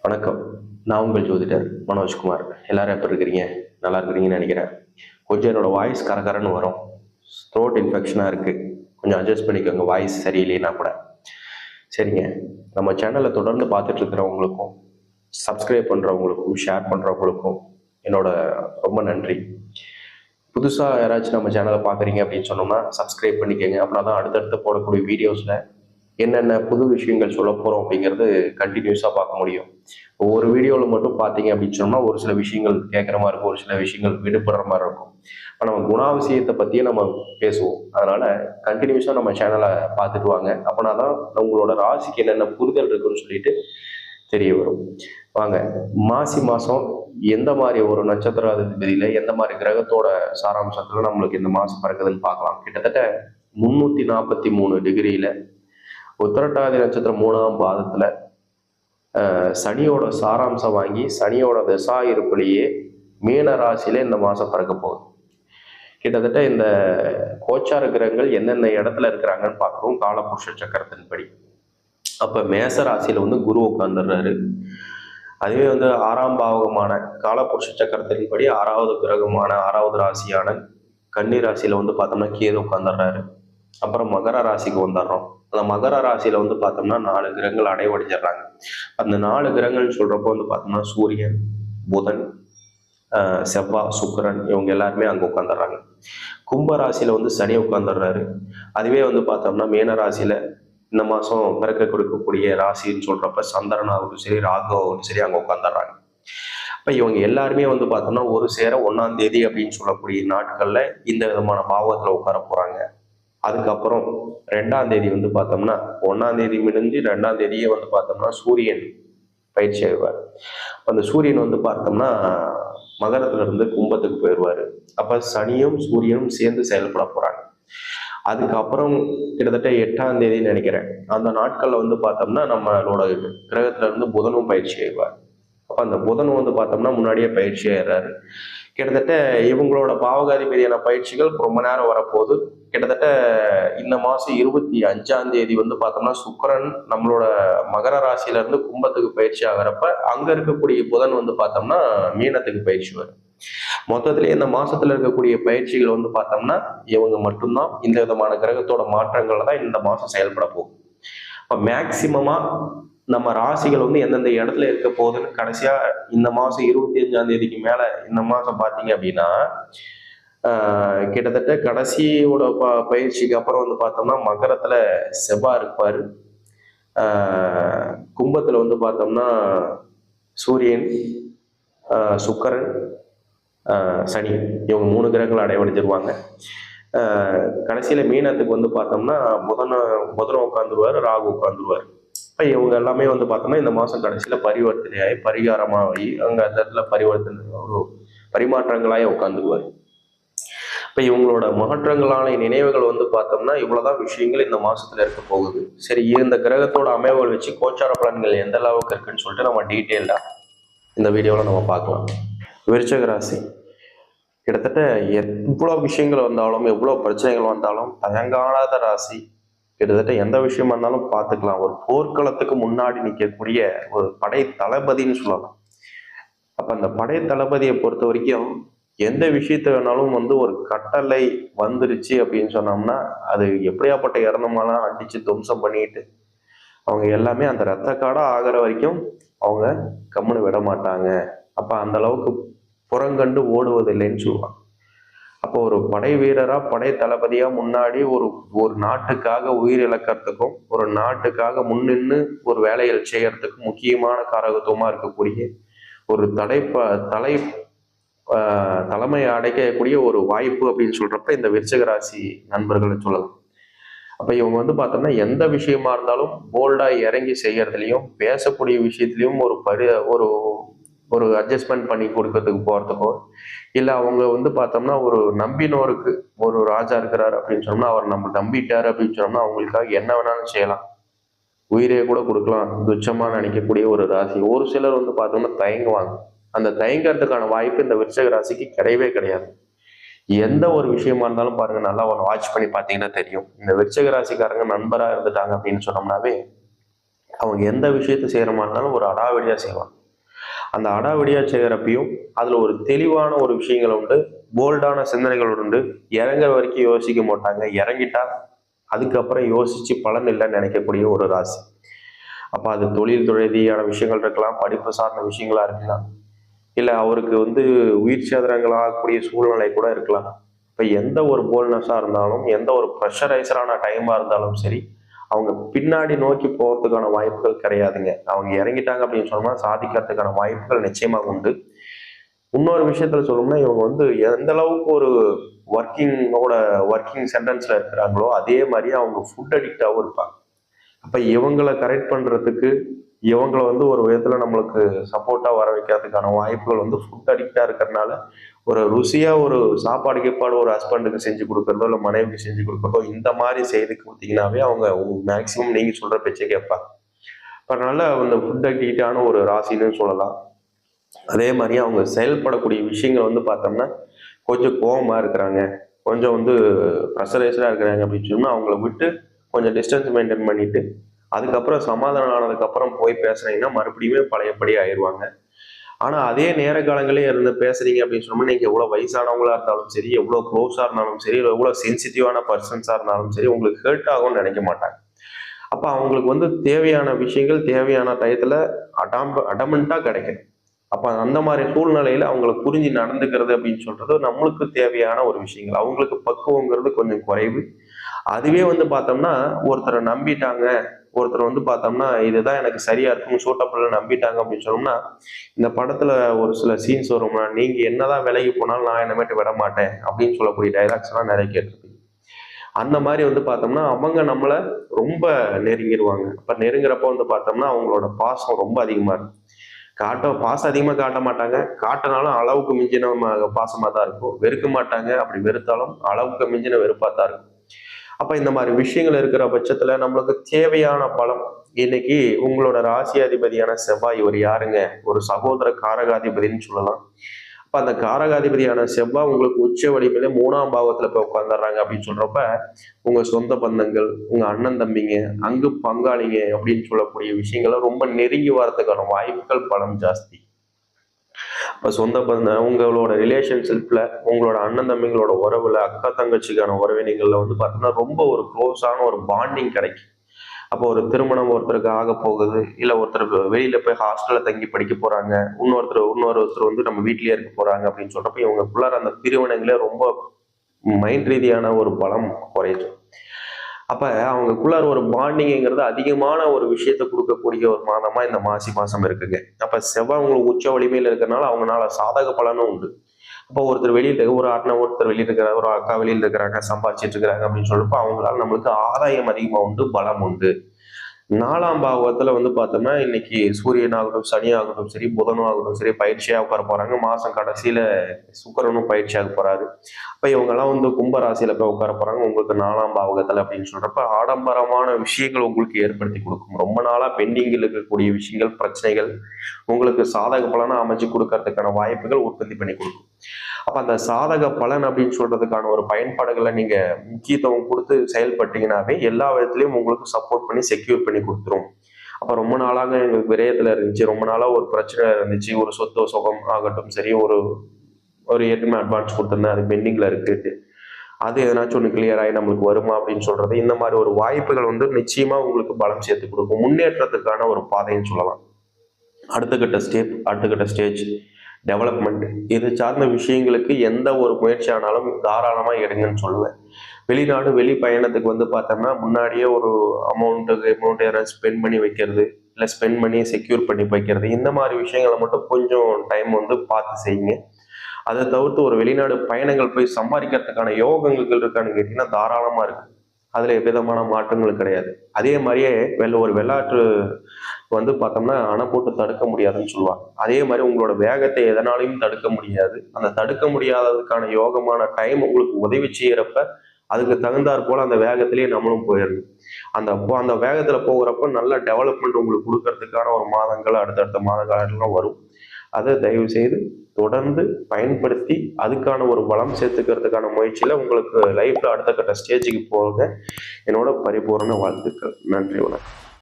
வணக்கம். நான் உங்கள் ஜோதிடர் மனோஜ்குமார். எல்லாரும் எப்படி இருக்கிறீங்க? நல்லா இருக்கிறீங்கன்னு நினைக்கிறேன். கொஞ்சம் என்னோட வாய்ஸ் கரகரன்னு வரும். த்ரோட் இன்ஃபெக்ஷனாக இருக்குது. கொஞ்சம் அட்ஜஸ்ட் பண்ணிக்கோங்க, வாய்ஸ் சரியில்லைன்னா கூட. சரிங்க. நம்ம சேனலை தொடர்ந்து பார்த்துட்டு இருக்கிறவங்களுக்கும், சப்ஸ்கிரைப் பண்ணுறவங்களுக்கும், ஷேர் பண்ணுறவங்களுக்கும் என்னோட ரொம்ப நன்றி. புதுசாக யாராச்சும் நம்ம சேனலை பார்க்குறீங்க அப்படின்னு சொன்னோம்னா சப்ஸ்கிரைப் பண்ணிக்கோங்க. அப்படின்னா தான் அடுத்தடுத்து போடக்கூடிய வீடியோஸில் என்னென்ன புது விஷயங்கள் சொல்ல போகிறோம் அப்படிங்கிறது கண்டினியூஸாக பார்க்க முடியும். ஒவ்வொரு வீடியோவில் மட்டும் பார்த்தீங்க அப்படின்னு சொன்னால் ஒரு சில விஷயங்கள் கேட்குற மாதிரி இருக்கும், ஒரு சில விஷயங்கள் விடுபடுற மாதிரி இருக்கும். இப்போ நம்ம குணாதிசயத்தை பற்றியே நம்ம பேசுவோம். அதனால் கண்டினியூஸாக நம்ம சேனலை பார்த்துட்டு வாங்க. அப்படின்னா தான் உங்களோட ராசிக்கு என்னென்ன புரிதல் இருக்குன்னு சொல்லிட்டு தெரிய வரும். வாங்க, மாசி மாதம் எந்த மாதிரி ஒரு நட்சத்திர அதிபதியில் எந்த மாதிரி கிரகத்தோட சாராம்சத்தில் நம்மளுக்கு இந்த மாதம் பிறக்குதுன்னு பார்க்கலாம். கிட்டத்தட்ட 343 டிகிரியில் உத்திரட்டாதி நட்சத்திரம் 3ஆம் பாதத்துல சனியோட சாராம்சம் வாங்கி சனியோட தசா இருப்பிலேயே மீன ராசியில இந்த மாசம் பிறக்க போகுது. கிட்டத்தட்ட இந்த கோச்சார கிரகங்கள் எந்தெந்த இடத்துல இருக்கிறாங்கன்னு பார்க்குறோம் காலபுருஷ சக்கரத்தின்படி. அப்ப மேச ராசியில குரு உட்கார்ந்துடுறாரு. அதுவே 6ஆம் பாவகமான காலபுருஷ சக்கரத்தின்படி 6வது கிரகமான 6வது ராசியான கன்னி ராசியில பார்த்தோம்னா கேது உட்கார்ந்துடுறாரு. அப்புறம் மகர ராசிக்கு வந்துடுறோம். அந்த மகர ராசியில பார்த்தோம்னா 4 கிரகங்கள் அடைவடைஞ்சிடுறாங்க. அந்த 4 கிரகங்கள் சொல்றப்போ பார்த்தோம்னா சூரியன், புதன், செவ்வாய், சுக்கிரன் இவங்க எல்லாருமே அங்க உட்காந்துடுறாங்க. கும்ப ராசியில சனி உட்காந்துடுறாரு. அதுவே பார்த்தோம்னா மீன ராசியில இந்த மாசம் பிறக்க கொடுக்கக்கூடிய ராசின்னு சொல்றப்ப சந்திரனாகட்டும் சரி, ராகுவாகட்டும் சரி அங்க உட்காந்துடுறாங்க. இப்ப இவங்க எல்லாருமே பார்த்தோம்னா ஒரு சேர 1ஆம் தேதி அப்படின்னு சொல்லக்கூடிய நாட்கள்ல இந்த விதமான பாவத்துல உட்கார போறாங்க. அதுக்கப்புறம் 2ஆம் தேதி பார்த்தோம்னா 1ஆம் தேதி முடிஞ்சு 2ஆம் தேதியே பார்த்தோம்னா சூரியன் பயிற்சி ஆயிடுவார். அந்த சூரியன் பார்த்தோம்னா மகரத்துல இருந்து கும்பத்துக்கு போயிடுவாரு. அப்ப சனியும் சூரியனும் சேர்ந்து செயல்பட போறாங்க. அதுக்கப்புறம் கிட்டத்தட்ட 8ஆம் தேதின்னு நினைக்கிறேன். அந்த நாட்கள்ல பார்த்தோம்னா நம்மளோட கிரகத்துல இருந்து புதனும் பயிற்சி ஆயிடுவார். அப்ப அந்த புதன் பார்த்தோம்னா முன்னாடியே பயிற்சி ஆயிடுறாரு. கிட்டத்தட்ட இவங்களோட பாவகாதிபதியான பயிற்சிகள் ரொம்ப நேரம் வரப்போகுது. கிட்டத்தட்ட இந்த மாசம் 25ஆம் தேதி பார்த்தோம்னா சுக்கிரன் நம்மளோட மகர ராசியில இருந்து கும்பத்துக்கு பயிற்சி ஆகிறப்ப அங்க இருக்கக்கூடிய புதன் பார்த்தோம்னா மீனத்துக்கு பயிற்சி வரும். மொத்தத்திலே இந்த மாசத்துல இருக்கக்கூடிய பயிற்சிகள் பார்த்தோம்னா இவங்க மட்டும்தான் இந்த விதமான கிரகத்தோட மாற்றங்கள்ல தான் இந்த மாசம் செயல்பட போகும். இப்போ மேக்சிமமா நம்ம ராசிகள் எந்தெந்த இடத்துல இருக்க போகுதுன்னு கடைசியா இந்த மாசம் 25ஆம் தேதிக்கு மேல இந்த மாசம் பாத்தீங்க அப்படின்னா கிட்டத்தட்ட கடைசியோட பயிற்சிக்கு அப்புறம் பார்த்தோம்னா மகரத்துல செவ்வாய் இருப்பாரு. கும்பத்துல பார்த்தோம்னா சூரியன், சுக்கரன், சனி இவங்க 3 கிரகங்கள் அடைவடைஞ்சிருவாங்க. கடைசியில மீனத்துக்கு பார்த்தோம்னா புதன் உட்காந்துருவாரு, ராகு உட்காந்துருவாரு. இப்போ இவங்க எல்லாமே பார்த்தோம்னா இந்த மாதம் கடைசியில் பரிவர்த்தனையாகி பரிகாரமாகி அங்கே அந்த இடத்துல பரிவர்த்தனை ஒரு பரிமாற்றங்களாக உட்காந்துருவார். இப்போ இவங்களோட மாற்றங்களான நினைவுகள் பார்த்தோம்னா இவ்வளோதான் விஷயங்கள் இந்த மாதத்தில் இருக்க போகுது. சரி, இந்த கிரகத்தோட அமைவுகள் வச்சு கோச்சார பலன்கள் எந்த அளவுக்கு இருக்குன்னு சொல்லிட்டு நம்ம டீட்டெயில்டாக இந்த வீடியோவில் நம்ம பார்க்கலாம். விருச்சிக ராசி கிட்டத்தட்ட எவ்வளோ விஷயங்கள் வந்தாலும் எவ்வளோ பிரச்சனைகள் வந்தாலும் தயங்காத ராசி. கிட்டத்தட்ட எந்த விஷயமா இருந்தாலும் பார்த்துக்கலாம். ஒரு போர்க்களத்துக்கு முன்னாடி நிற்கக்கூடிய ஒரு படை தளபதின்னு சொல்லலாம். அப்ப அந்த படை தளபதியை பொறுத்த வரைக்கும் எந்த விஷயத்த வேணாலும் ஒரு கட்டளை வந்துருச்சு அப்படின்னு சொன்னோம்னா அது எப்படியாப்பட்ட இறந்தமாலாம் அடிச்சு துவம்சம் பண்ணிட்டு அவங்க எல்லாமே அந்த ரத்த காடா ஆகிற வரைக்கும் அவங்க கம்முன்னு விட மாட்டாங்க. அப்ப அந்த அளவுக்கு புறங்கண்டு ஓடுவதில்லைன்னு சொல்லுவாங்க. அப்போ ஒரு படை வீரரா படை தளபதியா முன்னாடி ஒரு நாட்டுக்காக உயிர் இழக்கிறதுக்கும் ஒரு நாட்டுக்காக முன்னின்று ஒரு வேலைகள் செய்யறதுக்கும் முக்கியமான காரகத்துவமா இருக்கக்கூடிய ஒரு தலைமை அடைக்கக்கூடிய ஒரு வாய்ப்பு அப்படின்னு சொல்றப்ப இந்த விருச்சிக ராசி நண்பர்களை சொல்லலாம். அப்ப இவங்க பார்த்தோம்னா எந்த விஷயமா இருந்தாலும் போல்டா இறங்கி செய்யறதுலையும் பேசக்கூடிய விஷயத்திலையும் ஒரு ஒரு அட்ஜஸ்ட்மெண்ட் பண்ணி கொடுக்கறதுக்கு போறதுக்கோ இல்லை அவங்க பார்த்தோம்னா ஒரு நம்பினோருக்கு ஒரு ராஜா இருக்கிறாரு அப்படின்னு சொன்னோம்னா அவர் நம்ம நம்பிட்டாரு அப்படின்னு சொன்னோம்னா அவங்களுக்காக என்ன வேணாலும் செய்யலாம், உயிரே கூட கொடுக்கலாம் துச்சமா நினைக்கக்கூடிய ஒரு ராசி. ஒரு சிலர் பார்த்தோம்னா தயங்குவாங்க. அந்த தயங்கறதுக்கான வாய்ப்பு இந்த விருச்சிக ராசிக்கு கிடையவே கிடையாது. எந்த ஒரு விஷயமா இருந்தாலும் பாருங்க, நல்லா ஒன்று வாட்ச் பண்ணி பார்த்தீங்கன்னா தெரியும். இந்த விருச்சிக ராசிக்காரங்க நண்பரா இருந்துட்டாங்க அப்படின்னு சொன்னோம்னாவே அவங்க எந்த விஷயத்தை செய்கிற மாதிரி இருந்தாலும் ஒரு அடாவடியாக செய்வாங்க. அந்த அடாவடியாக செய்கிறப்பையும் அதில் ஒரு தெளிவான ஒரு விஷயங்கள் உண்டு, போல்டான சிந்தனைகள் உண்டு. இறங்குற வரைக்கும் யோசிக்க மாட்டாங்க, இறங்கிட்டா அதுக்கப்புறம் யோசித்து பலன் இல்லைன்னு நினைக்கக்கூடிய ஒரு ராசி. அப்போ அது தொழில் ரீதியான விஷயங்கள் இருக்கலாம், படிப்பு சார்ந்த விஷயங்களா இருக்கலாம், இல்லை அவருக்கு உயிர் சேதனங்கள் ஆகக்கூடிய சூழ்நிலை கூட இருக்கலாம். இப்போ எந்த ஒரு போல்ட்னஸாக இருந்தாலும், எந்த ஒரு ப்ரெஷரைசரான டைமாக இருந்தாலும் சரி, அவங்க பின்னாடி நோக்கி போகிறதுக்கான வாய்ப்புகள் கிடையாதுங்க. அவங்க இறங்கிட்டாங்க அப்படின்னு சொன்னா சாதிக்கிறதுக்கான வாய்ப்புகள் நிச்சயமாக உண்டு. இன்னொரு விஷயத்துல சொல்லணும்னா, இவங்க எந்த அளவுக்கு ஒரு ஒர்க்கிங் சென்டென்ஸ்ல இருக்கிறாங்களோ அதே மாதிரி அவங்க ஃபுட் அடிக்டாகவும் இருப்பாங்க. அப்ப இவங்களை கரெக்ட் பண்றதுக்கு, இவங்களை ஒரு விதத்துல நம்மளுக்கு சப்போர்ட்டா வர வைக்கிறதுக்கான வாய்ப்புகள் ஃபுட் அடிக்டா இருக்கிறதுனால, ஒரு ருசியா ஒரு சாப்பாடு கீப்பாடு ஒரு ஹஸ்பண்டுக்கு செஞ்சு கொடுக்கறதோ இல்லை மனைவிக்கு செஞ்சு கொடுக்கறதோ இந்த மாதிரி செய்து கொடுத்தீங்கன்னாவே அவங்க மேக்சிமம் நீங்க சொல்ற பேச்சை கேட்பாங்க. அதனால அந்த ஃபுட் அடிக்டான ஒரு ராசின்னு சொல்லலாம். அதே மாதிரி அவங்க செயல்படக்கூடிய விஷயங்கள் பார்த்தோம்னா கொஞ்சம் கோபமா இருக்கிறாங்க, கொஞ்சம் ப்ரெஷரைஸ்டாக இருக்கிறாங்க அப்படின்னு சொன்னா அவங்கள விட்டு கொஞ்சம் டிஸ்டன்ஸ் மெயின்டைன் பண்ணிட்டு அதுக்கப்புறம் சமாதானம் ஆனதுக்கப்புறம் போய் பேசுனீங்கன்னா மறுபடியும் பழையபடி ஆயிடுவாங்க. ஆனால் அதே நேர காலங்களே இருந்து பேசுறீங்க அப்படின்னு சொன்னோம்னா நீங்கள் எவ்வளோ வயசானவங்களா இருந்தாலும் சரி, எவ்வளோ க்ளோஸாக இருந்தாலும் சரி, எவ்வளோ சென்சிட்டிவான பர்சன்ஸாக இருந்தாலும் சரி உங்களுக்கு ஹெர்ட் ஆகும்னு நினைக்க மாட்டாங்க. அப்போ அவங்களுக்கு தேவையான விஷயங்கள் தேவையான டயத்தில் அடமெண்ட்டாக கிடைக்கும். அப்போ அந்த மாதிரி சூழ்நிலையில அவங்களை புரிஞ்சு நடந்துக்கிறது அப்படின்னு சொல்றது நம்மளுக்கு தேவையான ஒரு விஷயங்கள். அவங்களுக்கு பக்குவங்கிறது கொஞ்சம் குறைவு. அதுவே பார்த்தோம்னா ஒருத்தரை நம்பிட்டாங்க, ஒருத்தர் பார்த்தோம்னா இதுதான் எனக்கு சரியா இருக்கும் சூட்டபிள் நம்பிட்டாங்க அப்படின்னு சொன்னோம்னா, இந்த படத்துல ஒரு சில சீன்ஸ் வரும்னா, நீங்க என்னதான் விலகி போனாலும் நான் என்னமேட்டு விட மாட்டேன் அப்படின்னு சொல்லக்கூடிய டைலாக்ஸ் எல்லாம் நிறைய கேட்டிருப்பீங்க. அந்த மாதிரி பார்த்தோம்னா அவங்க நம்மளை ரொம்ப நெருங்கிடுவாங்க. அப்ப நெருங்குறப்ப பார்த்தோம்னா அவங்களோட பாசம் ரொம்ப அதிகமா இருக்கும். பாசம் அதிகமா காட்ட மாட்டாங்க, காட்டினாலும் அளவுக்கு மிஞ்சின பாசமா தான் இருக்கும். வெறுக்க மாட்டாங்க, அப்படி வெறுத்தாலும் அளவுக்கு மிஞ்சின வெறுப்பா தான் இருக்கும். அப்ப இந்த மாதிரி விஷயங்கள் இருக்கிற பட்சத்துல நம்மளுக்கு தேவையான பலம் இன்னைக்கு உங்களோட ராசியாதிபதியான செவ்வாய் ஒரு யாருங்க, ஒரு சகோதர காரகாதிபதினு சொல்லலாம். அப்ப அந்த காரகாதிபதியான செவ்வாய் உங்களுக்கு உச்ச வலிமையில 3ஆம் பாவத்துல போய் உட்காந்துடுறாங்க அப்படின்னு சொல்றப்ப உங்க சொந்த பந்தங்கள், உங்க அண்ணன் தம்பிங்க, அங்கு பங்காளிங்க அப்படின்னு சொல்லக்கூடிய விஷயங்களை ரொம்ப நெருங்கி வரதுக்கான வாய்ப்புகள் பலம் ஜாஸ்தி. இப்போ சொந்த பந்தம் உங்களோட ரிலேஷன்ஷிப்ல உங்களோட அண்ணன் தம்பிங்களோட உறவுல அக்கா தங்கச்சிக்கான உறவினங்கள்ல பார்த்தோம்னா ரொம்ப ஒரு க்ளோஸான ஒரு பாண்டிங் கிடைக்கும். அப்போ ஒரு திருமணம் ஒருத்தருக்கு ஆக போகுது, இல்லை ஒருத்தருக்கு வெளியில போய் ஹாஸ்டல்ல தங்கி படிக்க போறாங்க, இன்னொருத்தர் நம்ம வீட்லயே இருக்க போறாங்க அப்படின்னு சொல்றப்ப இவங்களுக்குள்ளார அந்த பிரிவினைகளே ரொம்ப மைண்ட் ரீதியான ஒரு பலம் குறையும். அப்ப அவங்களுக்குள்ளார ஒரு பாண்டிங்கிறது அதிகமான ஒரு விஷயத்த கொடுக்கக்கூடிய ஒரு மாதமா இந்த மாசி மாசம் இருக்குங்க. அப்ப செவ்வாய் உங்களுக்கு உச்ச வலிமையில இருக்கிறனால அவங்களால சாதக பலனும் உண்டு. அப்போ ஒருத்தர் வெளியில ஒரு அண்ணன் ஒருத்தர் வெளியில இருக்கிறாங்க, ஒரு அக்கா வெளியில இருக்கிறாங்க, சம்பாதிச்சிட்டு இருக்கிறாங்க அப்படின்னு சொல்றப்ப அவங்களால நம்மளுக்கு ஆதாயம் அதிகமா உண்டு, பலம் உண்டு. 4ஆம் பாவத்துல பார்த்தோம்னா இன்னைக்கு சூரியன் ஆகட்டும், சனி ஆகட்டும் சரி, புதனும் ஆகட்டும் சரி பயிற்சியாக உட்கார போறாங்க. மாசம் கடைசியில சுக்கிரனும் பயிற்சியாக போறாரு. அப்ப இவங்கெல்லாம் கும்ப ராசியில போய் உட்கார போறாங்க உங்களுக்கு 4ஆம் பாவகத்துல அப்படின்னு சொல்றப்ப ஆடம்பரமான விஷயங்கள் உங்களுக்கு ஏற்படுத்தி கொடுக்கும். ரொம்ப நாளா பெண்டிங்கில் இருக்கக்கூடிய விஷயங்கள், பிரச்சனைகள் உங்களுக்கு சாதக பலனா அமைச்சு கொடுக்கறதுக்கான வாய்ப்புகள் உற்பத்தி பண்ணி கொடுக்கும். அப்ப அந்த சாதக பலன் அப்படின்னு சொல்றதுக்கான ஒரு பயன்பாடுகளை நீங்க முக்கியத்துவம் கொடுத்து செயல்பட்டீங்கன்னாவே எல்லா விதத்திலையும் உங்களுக்கு சப்போர்ட் பண்ணி செக்யூர் பண்ணி கொடுத்துரும். அப்ப ரொம்ப நாளாக எங்களுக்கு விரயத்துல இருந்துச்சு, ரொம்ப நாளா ஒரு பிரச்சனை இருந்துச்சு, ஒரு சொத்து சுகம் ஆகட்டும் சரி, ஒரு ஏற்கனவே அட்வான்ஸ் கொடுத்துருந்தேன் அது பெண்டிங்ல இருக்கு, அது எதனாச்சும் ஒன்று கிளியர் ஆகி நம்மளுக்கு வருமா அப்படின்னு சொல்றது, இந்த மாதிரி ஒரு வாய்ப்புகள் நிச்சயமா உங்களுக்கு பலம் சேர்த்து கொடுக்கும். முன்னேற்றத்துக்கான ஒரு பாதைன்னு சொல்லலாம். அடுத்த கட்ட ஸ்டேஜ் டெவலப்மெண்ட் இது சார்ந்த விஷயங்களுக்கு எந்த ஒரு முயற்சி ஆனாலும் தாராளமா எடுங்கன்னு சொல்லுவேன். வெளிநாடு வெளி பயணத்துக்கு பார்த்தோம்னா முன்னாடியே ஒரு அமௌண்ட் யாராவது ஸ்பெண்ட் பண்ணி வைக்கிறது, இல்லை ஸ்பெண்ட் பண்ணி செக்யூர் பண்ணி வைக்கிறது, இந்த மாதிரி விஷயங்களை மட்டும் கொஞ்சம் டைம் பார்த்து செய்யுங்க. அதை தவிர்த்து ஒரு வெளிநாடு பயணங்கள் போய் சம்பாதிக்கிறதுக்கான யோகங்கள் இருக்கான்னு கேட்டீங்கன்னா தாராளமா இருக்கு. அதுல எவ்விதமான மாற்றங்கள் கிடையாது. அதே மாதிரியே ஒரு வெள்ளாற்று பார்த்தோம்னா அணை போட்டு தடுக்க முடியாதுன்னு சொல்லுவாங்க. அதே மாதிரி உங்களோட வேகத்தை எதனாலையும் தடுக்க முடியாது. அந்த தடுக்க முடியாததுக்கான யோகமான டைம் உங்களுக்கு உதவி செய்யறப்ப அதுக்கு தகுந்தாற் போல அந்த வேகத்திலேயே நம்மளும் போயிடணும். அந்த வேகத்துல போகிறப்ப நல்ல டெவலப்மெண்ட் உங்களுக்கு கொடுக்கறதுக்கான ஒரு மாதங்கள் அடுத்தடுத்த மாத காலங்கள்லாம் வரும். அதை தயவு செய்து தொடர்ந்து பயன்படுத்தி அதுக்கான ஒரு பலம் சேர்த்துக்கிறதுக்கான முயற்சியில உங்களுக்கு லைஃப்ல அடுத்த கட்ட ஸ்டேஜுக்கு போக என்னோட பரிபூர்ண வாழ்த்துக்கள். நன்றி, வணக்கம்.